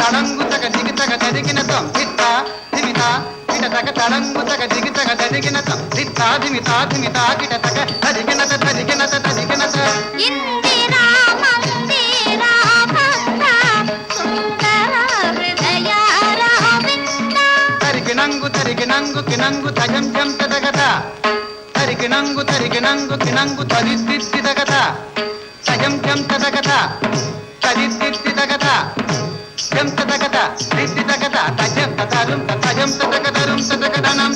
తడంగుతగ దిగితగ దరిగిన తం దిత్తా దిమితా కిటతగ తడంగుతగ దిగితగ దరిగిన తం దిత్తా దిమితా దిమితా కిటతగ దరిగినత దరిగినత దరిగినత ఇందిరా మందిర భక్త సుందర హృదయ రావింద తరిగినంగు తరిగినంగు కినంగు తజం జం తదగత తరిగినంగు తరిగినంగు కినంగు తదిద్దిద్దిదగత తజం జం తదగత తదిద్దిద్దిదగత జం తదగత దిద్దిదగత తజం తదరుం తజం తదగదరుం తదగదనం